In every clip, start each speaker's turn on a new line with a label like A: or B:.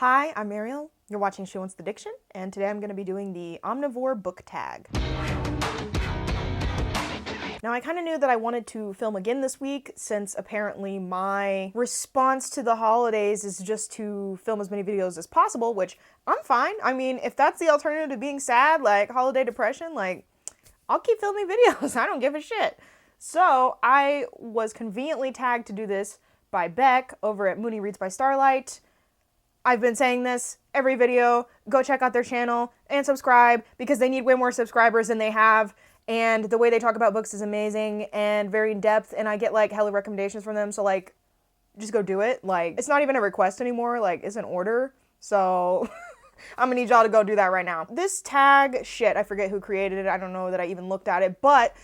A: Hi, I'm Ariel. You're watching She Wants the Diction, and today I'm going to be doing the Omnivore Book Tag. Now, I kind of knew that I wanted to film again this week, since apparently my response to the holidays is just to film as many videos as possible, which I'm fine. I mean, if that's the alternative to being sad, like holiday depression, like, I'll keep filming videos. I don't give a shit. So, I was conveniently tagged to do this by Beck over at Mooney Reads by Starlight. I've been saying this every video. Go check out their channel and subscribe because they need way more subscribers than they have. And the way they talk about books is amazing and very in depth. And I get like hella recommendations from them. So like, just go do it. Like, it's not even a request anymore. Like, it's an order. So I'm gonna need y'all to go do that right now. This tag, shit, I forget who created it. I don't know that I even looked at it, but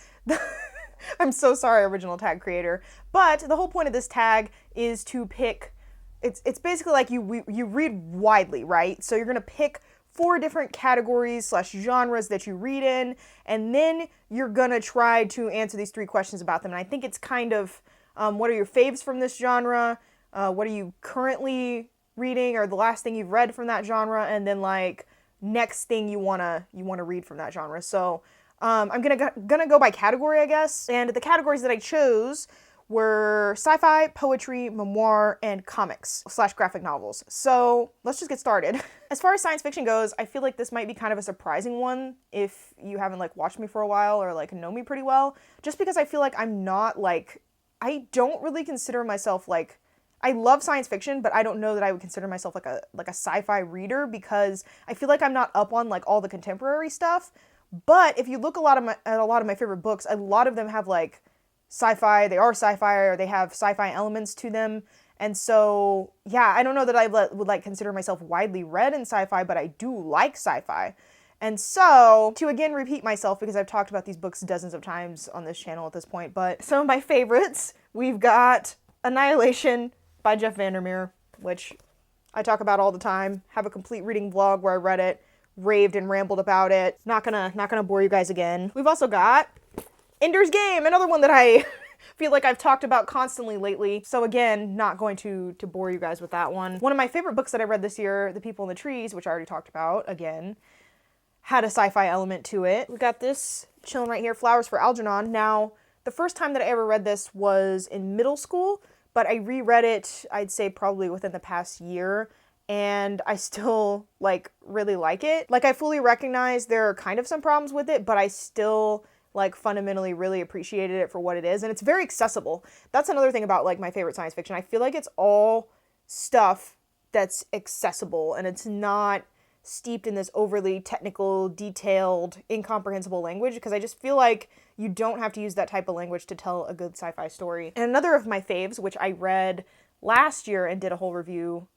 A: I'm so sorry, original tag creator. But the whole point of this tag is to pick. It's basically like you read widely, right? So you're gonna pick 4 different categories / genres that you read in, and then you're gonna try to answer these 3 questions about them. And I think it's kind of what are your faves from this genre? What are you currently reading, or the last thing you've read from that genre? And then like next thing you wanna read from that genre. So I'm gonna go by category, I guess. And the categories that I chose were sci-fi, poetry, memoir, and comics / graphic novels. So let's just get started. As far as science fiction goes, I feel like this might be kind of a surprising one if you haven't like watched me for a while or like know me pretty well, just because I feel like I'm not like, I don't really consider myself like, I love science fiction, but I don't know that I would consider myself like a sci-fi reader, because I feel like I'm not up on like all the contemporary stuff. But if you look at a lot of my favorite books, a lot of them have like sci-fi, they are sci-fi, or they have sci-fi elements to them. And so, yeah, I don't know that I would like consider myself widely read in sci-fi, but I do like sci-fi. And so, to again repeat myself, because I've talked about these books dozens of times on this channel at this point, but some of my favorites, we've got Annihilation by VanderMeer, which I talk about all the time, have a complete reading vlog where I read it, raved and rambled about it. Not gonna bore you guys again. We've also got Ender's Game, another one that I feel like I've talked about constantly lately. So again, not going to bore you guys with that one. One of my favorite books that I read this year, The People in the Trees, which I already talked about, again, had a sci-fi element to it. We got this chilling right here, Flowers for Algernon. Now, the first time that I ever read this was in middle school, but I reread it, I'd say probably within the past year, and I still, like, really like it. Like, I fully recognize there are kind of some problems with it, but I still like fundamentally really appreciated it for what it is. And it's very accessible. That's another thing about like my favorite science fiction. I feel like it's all stuff that's accessible and it's not steeped in this overly technical, detailed, incomprehensible language, because I just feel like you don't have to use that type of language to tell a good sci-fi story. And another of my faves, which I read last year and did a whole review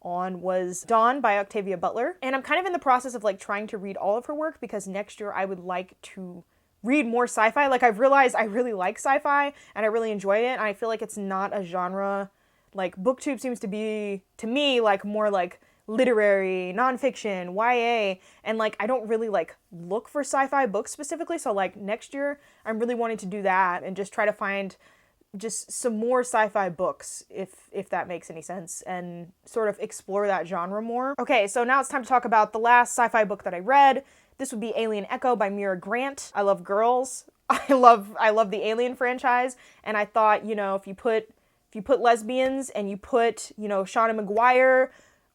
A: on, was Dawn by Octavia Butler. And I'm kind of in the process of like trying to read all of her work, because next year I would like to read more sci-fi. Like, I've realized I really like sci-fi and I really enjoy it, and I feel like it's not a genre, like BookTube seems to be, to me, like more like literary, nonfiction, YA, and like I don't really like look for sci-fi books specifically. So like next year I'm really wanting to do that and just try to find just some more sci-fi books, if that makes any sense, and sort of explore that genre more. Okay, so now it's time to talk about the last sci-fi book that I read. This would be Alien Echo by Mira. I love girls. I love the Alien franchise, and I thought, you know, if you put lesbians and you put, you know, Shauna McGuire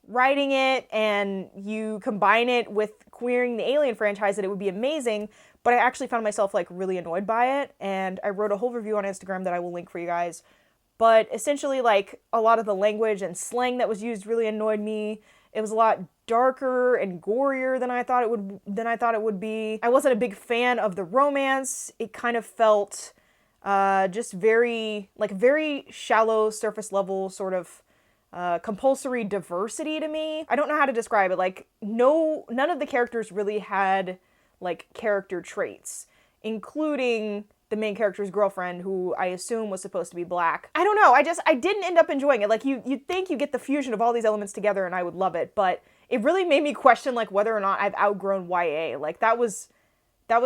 A: writing it and you combine it with queering the Alien franchise, that it would be amazing. But I actually found myself like really annoyed by it, and I wrote a whole review on Instagram that I will link for you guys. But essentially, like, a lot of the language and slang that was used really annoyed me. It was a lot darker and gorier than I thought it would be. I wasn't a big fan of the romance. It kind of felt just very shallow, surface level sort of compulsory diversity to me. I don't know how to describe it. Like, none of the characters really had like character traits, including the main character's girlfriend, who I assume was supposed to be black. I don't know, I didn't end up enjoying it. Like, you'd think you get the fusion of all these elements together and I would love it, but it really made me question like whether or not I've outgrown YA. Like, that was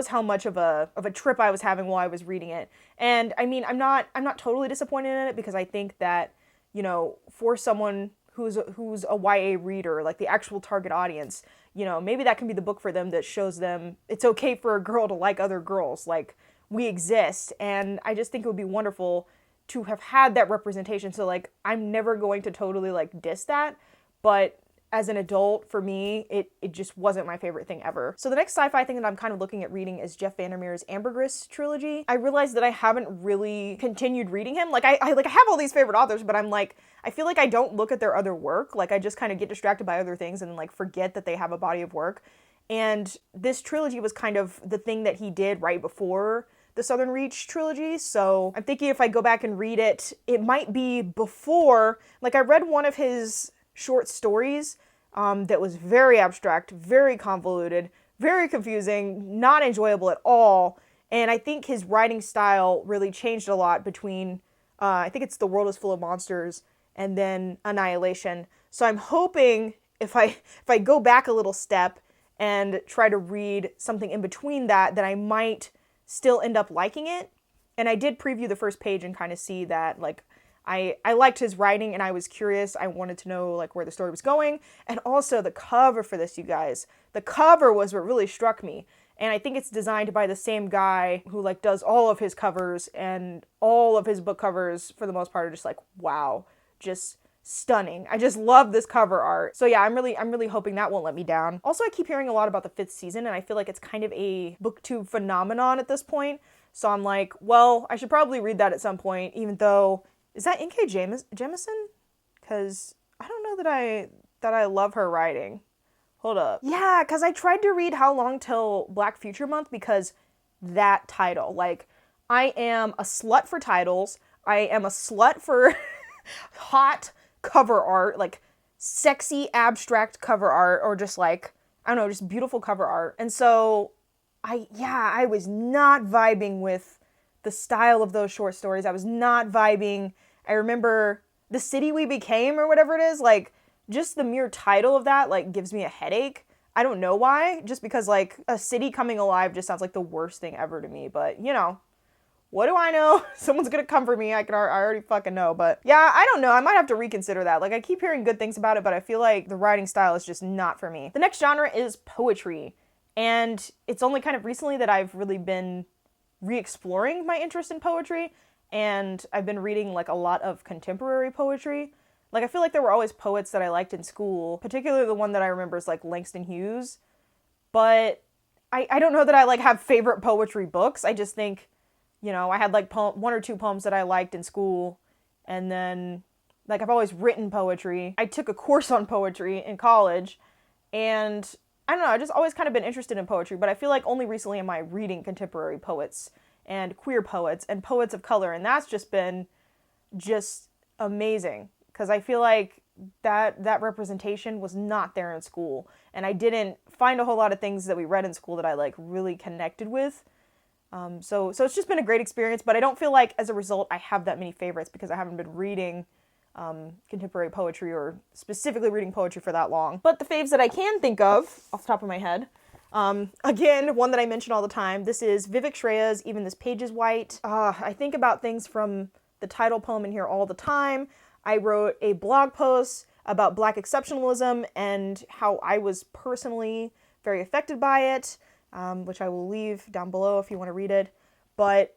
A: how much of a trip I was having while I was reading it. And I mean, I'm not totally disappointed in it, because I think that, you know, for someone who's a YA reader, like the actual target audience, you know, maybe that can be the book for them that shows them it's okay for a girl to like other girls, like we exist. And I just think it would be wonderful to have had that representation. So like, I'm never going to totally like diss that, but as an adult, for me, it just wasn't my favorite thing ever. So the next sci-fi thing that I'm kind of looking at reading is Jeff VanderMeer's Ambergris trilogy. I realized that I haven't really continued reading him. Like I have all these favorite authors, but I'm like, I feel like I don't look at their other work. Like I just kind of get distracted by other things and like forget that they have a body of work. And this trilogy was kind of the thing that he did right before the Southern Reach trilogy. So I'm thinking if I go back and read it, it might be before, like I read one of his short stories that was very abstract, very convoluted, very confusing, not enjoyable at all. And I think his writing style really changed a lot between, I think it's The World is Full of Monsters and then Annihilation. So I'm hoping if I go back a little step and try to read something in between that I might still end up liking it. And I did preview the first page and kind of see that, like, I liked his writing and I was curious. I wanted to know like where the story was going. And also the cover for this, you guys. The cover was what really struck me. And I think it's designed by the same guy who like does all of his covers, and all of his book covers for the most part are just like, wow, just stunning. I just love this cover art. So yeah, I'm really hoping that won't let me down. Also, I keep hearing a lot about the 5th season and I feel like it's kind of a booktube phenomenon at this point. So I'm like, well, I should probably read that at some point, even though, is that N.K. Jemisin? Because I don't know that I love her writing. Hold up. Yeah, because I tried to read How Long Till Black Future Month because that title. Like, I am a slut for titles. I am a slut for hot cover art, like sexy abstract cover art, or just like, I don't know, just beautiful cover art. And so I was not vibing with the style of those short stories. I was not vibing. I remember The City We Became, or whatever it is, like, just the mere title of that, like, gives me a headache. I don't know why, just because, like, a city coming alive just sounds like the worst thing ever to me, but, you know, what do I know? Someone's gonna come for me, I already fucking know, but yeah, I don't know, I might have to reconsider that. Like, I keep hearing good things about it, but I feel like the writing style is just not for me. The next genre is poetry, and it's only kind of recently that I've really been re-exploring my interest in poetry, and I've been reading like a lot of contemporary poetry. Like, I feel like there were always poets that I liked in school, particularly the one that I remember is like Langston Hughes, but I don't know that I like have favorite poetry books. I just think, you know, I had like one or two poems that I liked in school, and then like I've always written poetry. I took a course on poetry in college, and I don't know, I've just always kind of been interested in poetry, but I feel like only recently am I reading contemporary poets and queer poets and poets of color, and that's just been just amazing, because I feel like that representation was not there in school, and I didn't find a whole lot of things that we read in school that I like really connected with. So it's just been a great experience, but I don't feel like as a result I have that many favorites because I haven't been reading contemporary poetry or specifically reading poetry for that long. But the faves that I can think of off the top of my head, again, one that I mention all the time, this is Vivek Shraya's Even This Page is White. I think about things from the title poem in here all the time. I wrote a blog post about Black exceptionalism and how I was personally very affected by it, which I will leave down below if you want to read it. But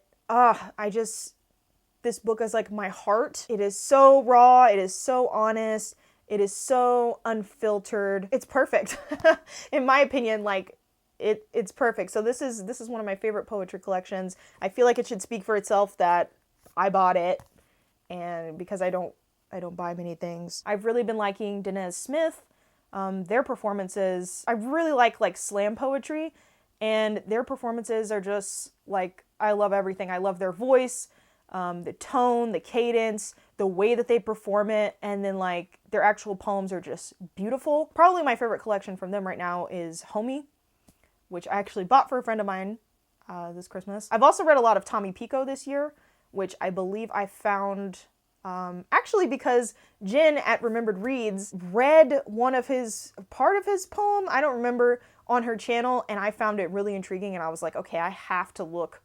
A: this book is like my heart. It is so raw, it is so honest, it is so unfiltered. It's perfect. In my opinion, like, it's perfect. So this is one of my favorite poetry collections. I feel like it should speak for itself that I bought it, and because I don't buy many things. I've really been liking Danez Smith. Their performances, I really like slam poetry, and their performances are just like, I love everything. I love their voice, the tone, the cadence, the way that they perform it, and then like their actual poems are just beautiful. Probably my favorite collection from them right now is Homie, which I actually bought for a friend of mine this Christmas. I've also read a lot of Tommy Pico this year, which I believe I found actually because Jen at Remembered Reads read part of his poem, I don't remember, on her channel, and I found it really intriguing, and I was like, okay, I have to look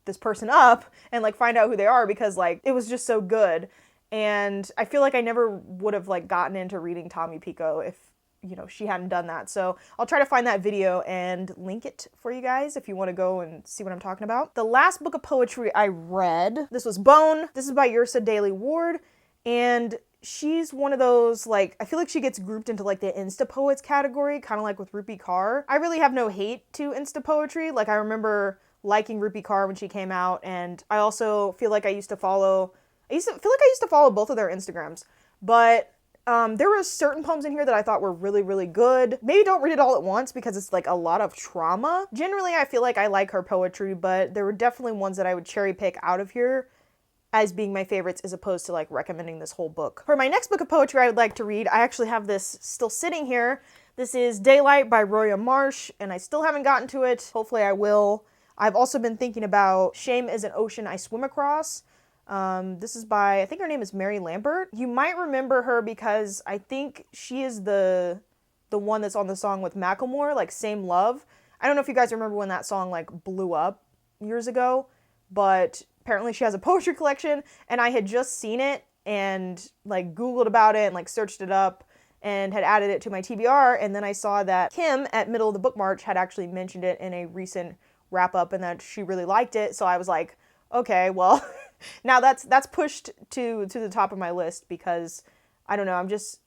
A: this person up and like find out who they are, because like it was just so good. And I feel like I never would have like gotten into reading Tommy Pico if, you know, she hadn't done that. So I'll try to find that video and link it for you guys if you want to go and see what I'm talking about. The last book of poetry I read, this was Bone. This is by Yrsa Daley-Ward. And she's one of those, like, I feel like she gets grouped into like the Insta Poets category, kind of like with Rupi Kaur. I really have no hate to Insta Poetry. Like, I remember liking Rupi Kaur when she came out, and I also feel like I used to follow both of their Instagrams. But there were certain poems in here that I thought were really, really good. Maybe don't read it all at once because it's like a lot of trauma. Generally, I feel like I like her poetry, but there were definitely ones that I would cherry pick out of here as being my favorites as opposed to like recommending this whole book. For my next book of poetry I would like to read, I actually have this still sitting here. This is Daylight by Roya Marsh, and I still haven't gotten to it. Hopefully I will. I've also been thinking about Shame is an Ocean I Swim Across. This is by, I think her name is Mary Lambert. You might remember her because I think she is the one that's on the song with Macklemore, like Same Love. I don't know if you guys remember when that song like blew up years ago, but apparently she has a poetry collection, and I had just seen it and like Googled about it and like searched it up and had added it to my TBR, and then I saw that Kim at Middle of the Book March had actually mentioned it in a recent wrap-up and that she really liked it, so I was like, okay, well, now that's pushed to the top of my list because, I don't know,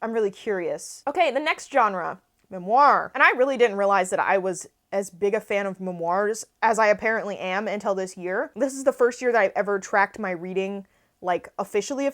A: I'm really curious. Okay, the next genre, memoir. And I really didn't realize that I was as big a fan of memoirs as I apparently am until this year. This is the first year that I've ever tracked my reading, like, officially,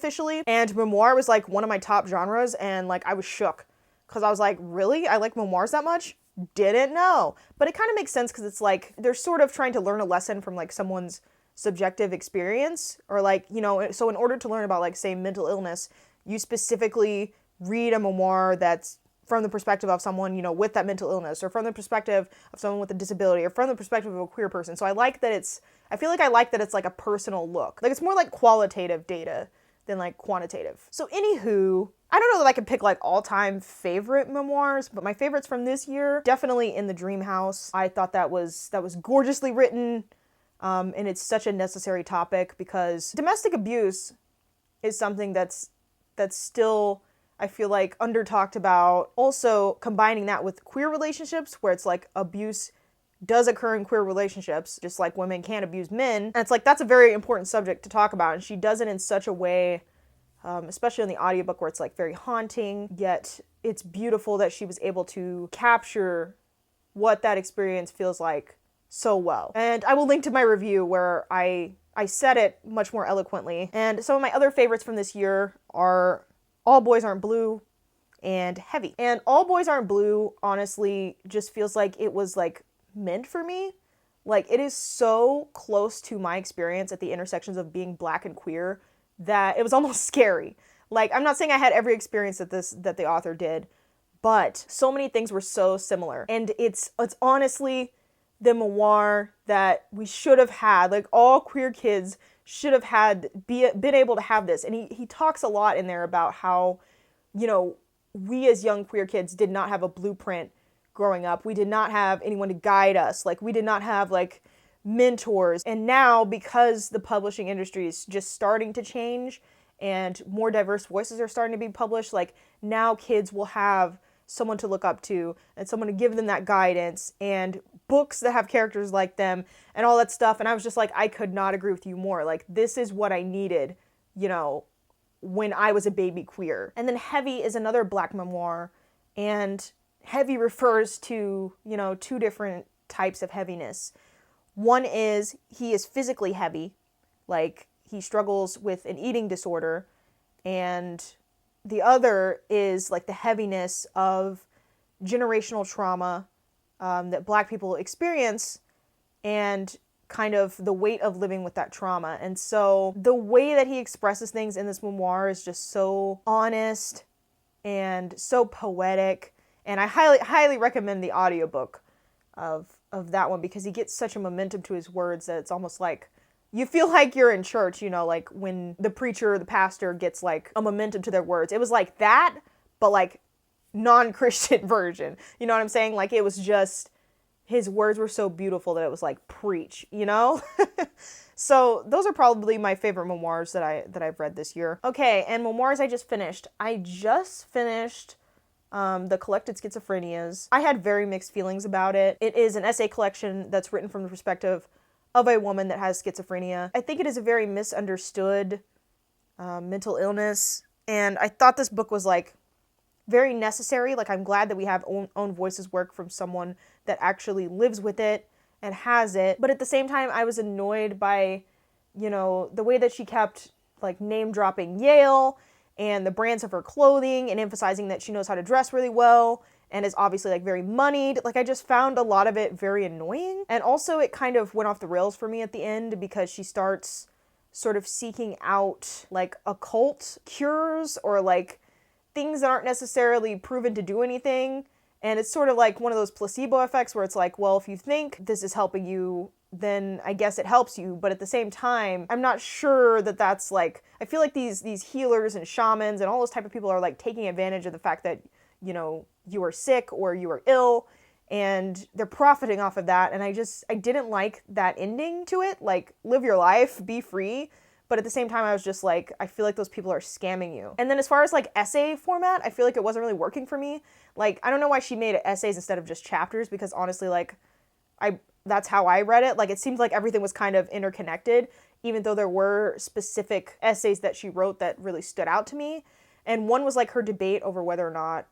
A: and memoir was, like, one of my top genres, and, like, I was shook. Because I was like, really? I like memoirs that much? Didn't know. But it kind of makes sense because it's, like, they're sort of trying to learn a lesson from, like, someone's subjective experience, or, like, you know, so in order to learn about, like, say, mental illness, you specifically read a memoir that's from the perspective of someone, you know, with that mental illness, or from the perspective of someone with a disability, or from the perspective of a queer person. So I like that I feel like I like that it's like a personal look. Like, it's more like qualitative data than like quantitative. So anywho, I don't know that I can pick like all-time favorite memoirs, but my favorites from this year, definitely In the Dream House. I thought that was gorgeously written, and it's such a necessary topic because domestic abuse is something that's still, I feel like, under-talked about. Also, combining that with queer relationships, where it's like abuse does occur in queer relationships, just like women can't abuse men. And it's like, that's a very important subject to talk about, and she does it in such a way, especially in the audiobook, where it's like very haunting, yet it's beautiful that she was able to capture what that experience feels like so well. And I will link to my review where I said it much more eloquently. And some of my other favorites from this year are All Boys Aren't Blue and Heavy. And All Boys Aren't Blue, honestly, just feels like it was like meant for me. Like, it is so close to my experience at the intersections of being Black and queer that it was almost scary. Like, I'm not saying I had every experience that the author did, but so many things were so similar. And it's honestly the memoir that we should have had. Like, all queer kids should have been able to have this. And he talks a lot in there about how, you know, we as young queer kids did not have a blueprint growing up. We did not have anyone to guide us. Like, we did not have, like, mentors. And now, because the publishing industry is just starting to change and more diverse voices are starting to be published, like, now kids will have someone to look up to and someone to give them that guidance and books that have characters like them and all that stuff. And I was just like, I could not agree with you more. Like, this is what I needed, you know, when I was a baby queer. And then Heavy is another Black memoir, and heavy refers to, you know, two different types of heaviness. One is he is physically heavy, like he struggles with an eating disorder, and the other is like the heaviness of generational trauma that Black people experience, and kind of the weight of living with that trauma. And so the way that he expresses things in this memoir is just so honest and so poetic. And I highly recommend the audiobook of that one, because he gets such a momentum to his words that it's almost like you feel like you're in church, you know, like when the preacher or the pastor gets like a momentum to their words. It was like that, but like non-Christian version. You know what I'm saying? Like, it was just his words were so beautiful that it was like, preach, you know? So those are probably my favorite memoirs that I've read this year. Okay, and memoirs I just finished. I just finished the Collected Schizophrenias. I had very mixed feelings about it. It is an essay collection that's written from the perspective of a woman that has schizophrenia. I think it is a very misunderstood mental illness, and I thought this book was like very necessary. Like, I'm glad that we have own voices work from someone that actually lives with it and has it. But at the same time, I was annoyed by, you know, the way that she kept like name dropping Yale and the brands of her clothing and emphasizing that she knows how to dress really well and is obviously like very moneyed. Like, I just found a lot of it very annoying. And also it kind of went off the rails for me at the end because she starts sort of seeking out like occult cures or like things that aren't necessarily proven to do anything. And it's sort of like one of those placebo effects where it's like, well, if you think this is helping you, then I guess it helps you. But at the same time, I'm not sure that that's like, I feel like these healers and shamans and all those type of people are like taking advantage of the fact that, you know, you are sick or you are ill, and they're profiting off of that. And I didn't like that ending to it. Like, live your life, be free. But at the same time, I was just like, I feel like those people are scamming you. And then as far as like essay format, I feel like it wasn't really working for me. Like, I don't know why she made it essays instead of just chapters, because honestly, like, that's how I read it. Like, it seemed like everything was kind of interconnected, even though there were specific essays that she wrote that really stood out to me. And one was like her debate over whether or not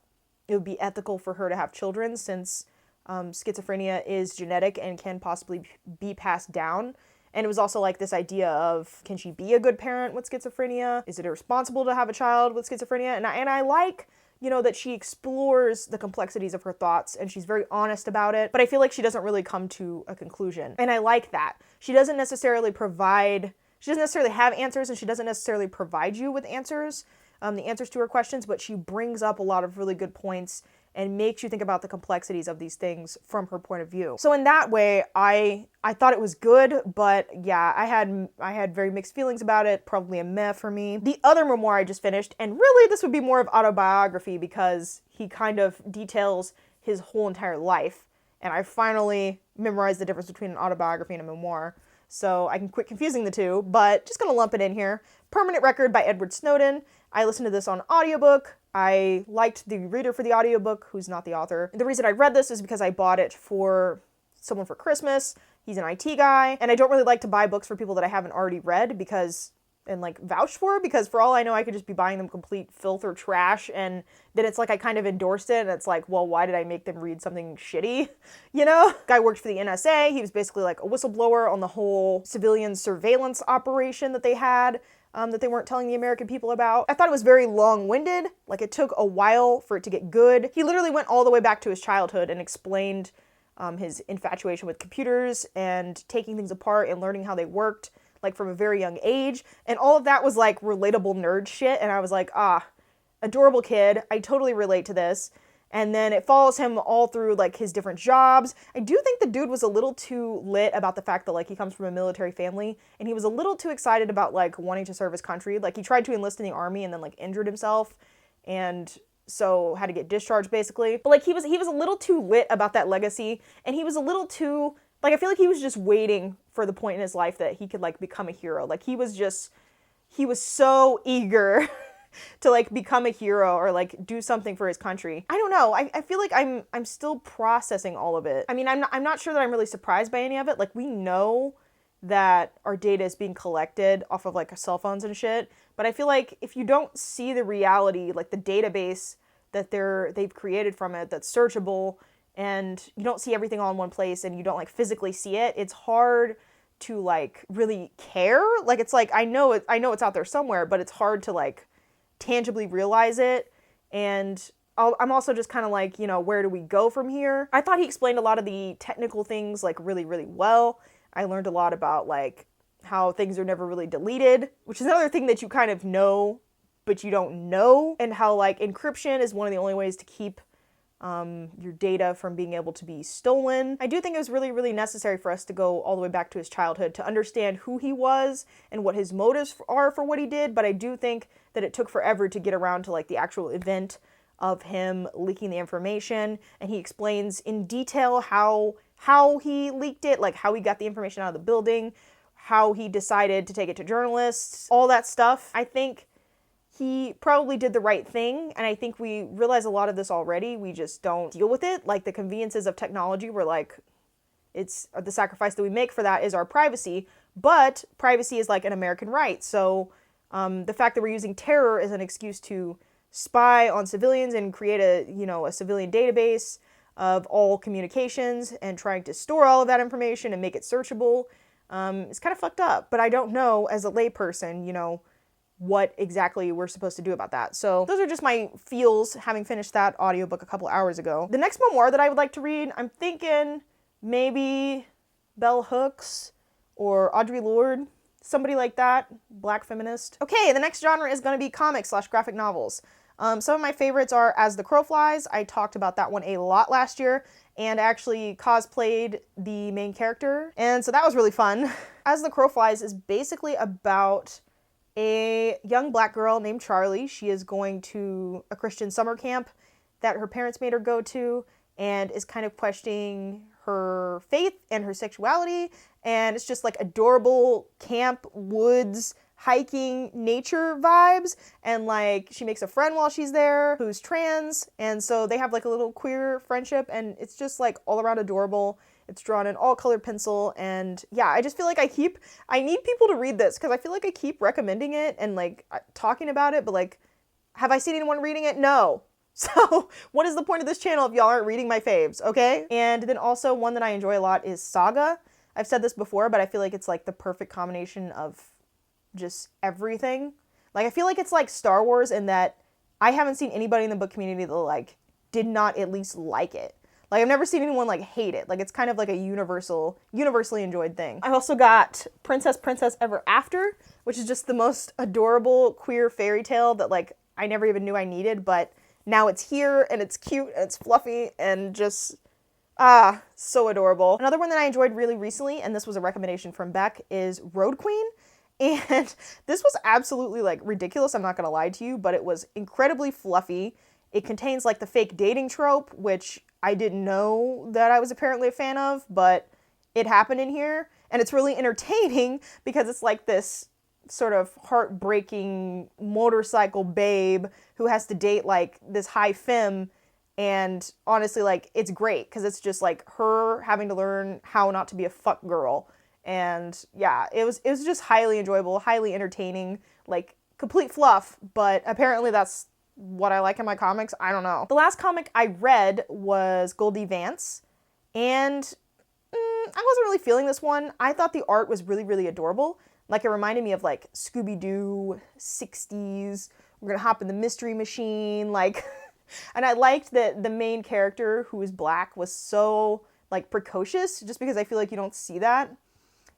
A: it would be ethical for her to have children, since schizophrenia is genetic and can possibly be passed down. And it was also like this idea of, can she be a good parent with schizophrenia? Is it irresponsible to have a child with schizophrenia? And I like, you know, that she explores the complexities of her thoughts and she's very honest about it. But I feel like she doesn't really come to a conclusion. And I like that. She doesn't necessarily have answers, and she doesn't necessarily provide you with answers, the answers to her questions, but she brings up a lot of really good points and makes you think about the complexities of these things from her point of view. So in that way, I thought it was good, but yeah, I had very mixed feelings about it, probably a meh for me. The other memoir I just finished, and really this would be more of autobiography because he kind of details his whole entire life, and I finally memorized the difference between an autobiography and a memoir, so I can quit confusing the two, but just gonna lump it in here. Permanent Record by Edward Snowden. I listened to this on audiobook. I liked the reader for the audiobook, who's not the author. The reason I read this is because I bought it for someone for Christmas. He's an IT guy, and I don't really like to buy books for people that I haven't already read and like vouched for, because for all I know, I could just be buying them complete filth or trash, and then it's like I kind of endorsed it, and it's like, well, why did I make them read something shitty, you know? Guy worked for the NSA. He was basically like a whistleblower on the whole civilian surveillance operation that they had, that they weren't telling the American people about. I thought it was very long-winded. Like, it took a while for it to get good. He literally went all the way back to his childhood and explained his infatuation with computers and taking things apart and learning how they worked, like from a very young age. And all of that was like relatable nerd shit. And I was like, adorable kid. I totally relate to this. And then it follows him all through like his different jobs. I do think the dude was a little too lit about the fact that like he comes from a military family, and he was a little too excited about like wanting to serve his country. Like, he tried to enlist in the army and then like injured himself, and so had to get discharged basically. But like he was a little too lit about that legacy, and he was a little too, like, I feel like he was just waiting for the point in his life that he could like become a hero. Like, he was so eager to like become a hero or like do something for his country. I don't know. I feel like I'm still processing all of it. I mean, I'm not sure that I'm really surprised by any of it. Like, we know that our data is being collected off of like our cell phones and shit, but I feel like if you don't see the reality, like the database that they've created from it that's searchable, and you don't see everything all in one place and you don't like physically see it, it's hard to like really care. Like, it's like I know it's out there somewhere, but it's hard to like tangibly realize it. And I'm also just kind of like, you know, where do we go from here? I thought he explained a lot of the technical things like really, really well. I learned a lot about like how things are never really deleted, which is another thing that you kind of know, but you don't know, and how like encryption is one of the only ways to keep your data from being able to be stolen. I do think it was really, really necessary for us to go all the way back to his childhood to understand who he was and what his motives are for what he did, but I do think that it took forever to get around to like the actual event of him leaking the information, and he explains in detail how how he leaked it, like how he got the information out of the building, how he decided to take it to journalists, all that stuff. I think he probably did the right thing, and I think we realize a lot of this already. We just don't deal with it. Like the conveniences of technology, we're like, it's the sacrifice that we make for that is our privacy, but privacy is like an American right. So the fact that we're using terror as an excuse to spy on civilians and create a civilian database of all communications and trying to store all of that information and make it searchable is kind of fucked up. But I don't know, as a layperson, what exactly we're supposed to do about that. So those are just my feels, having finished that audiobook a couple hours ago. The next memoir that I would like to read, I'm thinking maybe Bell Hooks or Audre Lorde, somebody like that, black feminist. Okay, the next genre is going to be comics/graphic novels. Some of my favorites are As the Crow Flies. I talked about that one a lot last year and actually cosplayed the main character, and so that was really fun. As the Crow Flies is basically about a young black girl named Charlie. She is going to a Christian summer camp that her parents made her go to and is kind of questioning her faith and her sexuality, and it's just like adorable camp, woods, hiking, nature vibes, and like she makes a friend while she's there who's trans, and so they have like a little queer friendship, and it's just like all around adorable. It's drawn in all colored pencil, and yeah, I just feel like I need people to read this because I feel like I keep recommending it and like talking about it, but like, have I seen anyone reading it? No. So what is the point of this channel if y'all aren't reading my faves, okay? And then also one that I enjoy a lot is Saga. I've said this before, but I feel like it's like the perfect combination of just everything. Like I feel like it's like Star Wars in that I haven't seen anybody in the book community that like did not at least like it. Like I've never seen anyone like hate it. Like it's kind of like a universally enjoyed thing. I also got Princess Ever After, which is just the most adorable queer fairy tale that like I never even knew I needed, but now it's here and it's cute and it's fluffy and just so adorable. Another one that I enjoyed really recently, and this was a recommendation from Beck, is Road Queen. And this was absolutely like ridiculous, I'm not gonna lie to you, but it was incredibly fluffy. It contains like the fake dating trope, which I didn't know that I was apparently a fan of, but it happened in here. And it's really entertaining because it's like this sort of heartbreaking motorcycle babe who has to date like this high femme, and honestly like it's great because it's just like her having to learn how not to be a fuck girl. And yeah, it was just highly enjoyable, highly entertaining, like complete fluff, but apparently that's what I like in my comics. I don't know. The last comic I read was Goldie Vance, and I wasn't really feeling this one. I thought the art was really, really adorable. Like it reminded me of like Scooby-Doo, 60s, we're gonna hop in the mystery machine, like, and I liked that the main character, who is black, was so like precocious, just because I feel like you don't see that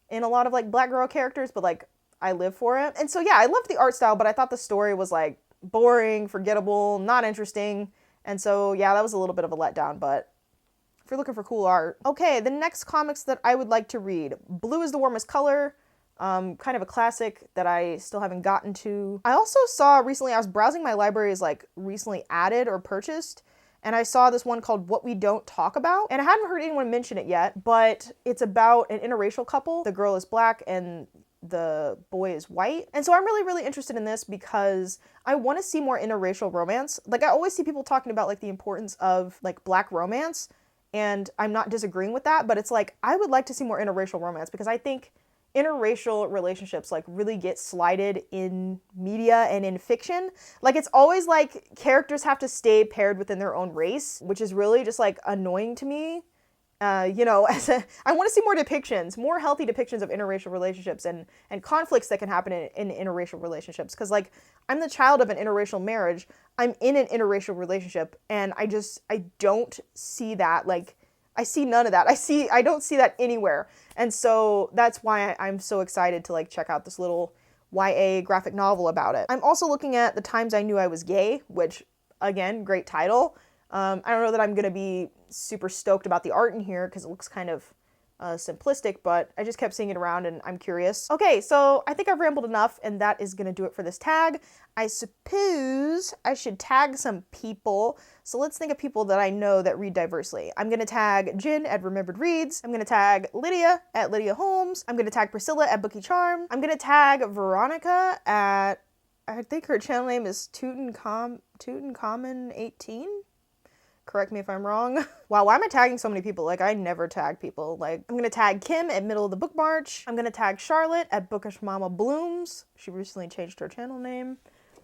A: in a lot of like black girl characters, but like I live for it. And so yeah, I loved the art style, but I thought the story was like boring, forgettable, not interesting. And so yeah, that was a little bit of a letdown, but if you're looking for cool art. Okay, the next comics that I would like to read. Blue is the Warmest Color. Kind of a classic that I still haven't gotten to. I also saw recently, I was browsing my library as like recently added or purchased, and I saw this one called What We Don't Talk About, and I hadn't heard anyone mention it yet, but it's about an interracial couple. The girl is black and the boy is white. And so I'm really, really interested in this because I want to see more interracial romance. Like I always see people talking about like the importance of like black romance, and I'm not disagreeing with that, but it's like I would like to see more interracial romance because I think interracial relationships like really get slighted in media and in fiction. Like it's always like characters have to stay paired within their own race, which is really just like annoying to me. I want to see more depictions, more healthy depictions of interracial relationships and conflicts that can happen in interracial relationships. Because like I'm the child of an interracial marriage, I'm in an interracial relationship, and I don't see that. Like I see none of that. I don't see that anywhere. And so that's why I'm so excited to like check out this little YA graphic novel about it. I'm also looking at The Times I Knew I Was Gay, which again, great title. I don't know that I'm going to be super stoked about the art in here because it looks kind of simplistic, but I just kept seeing it around and I'm curious. Okay, so I think I've rambled enough, and that is gonna do it for this tag. I suppose I should tag some people. So let's think of people that I know that read diversely. I'm gonna tag Jin at Remembered Reads. I'm gonna tag Lydia at Lydia Holmes. I'm gonna tag Priscilla at Bookie Charm. I'm gonna tag Veronica at, I think her channel name is Tutankhamen18. Correct me if I'm wrong. Wow, why am I tagging so many people? Like, I never tag people. Like, I'm gonna tag Kim at Middle of the Book March. I'm gonna tag Charlotte at Bookish Mama Blooms. She recently changed her channel name,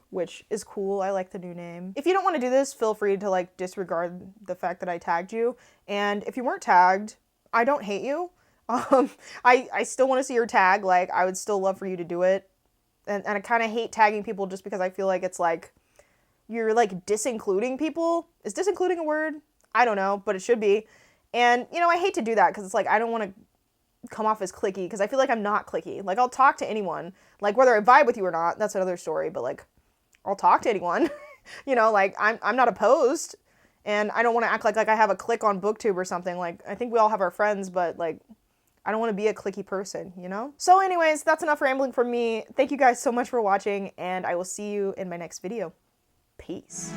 A: which is cool. I like the new name. If you don't want to do this, feel free to like disregard the fact that I tagged you. And if you weren't tagged, I don't hate you. I still want to see your tag. Like, I would still love for you to do it. And I kind of hate tagging people just because I feel like it's like, you're like disincluding people. Is disincluding a word? I don't know, but it should be. And, you know, I hate to do that because it's like, I don't want to come off as cliquey because I feel like I'm not cliquey. Like, I'll talk to anyone. Like, whether I vibe with you or not, that's another story, but like, I'll talk to anyone. You know, like, I'm not opposed, and I don't want to act like I have a clique on BookTube or something. Like, I think we all have our friends, but like, I don't want to be a cliquey person, you know? So anyways, that's enough rambling from me. Thank you guys so much for watching, and I will see you in my next video. Peace.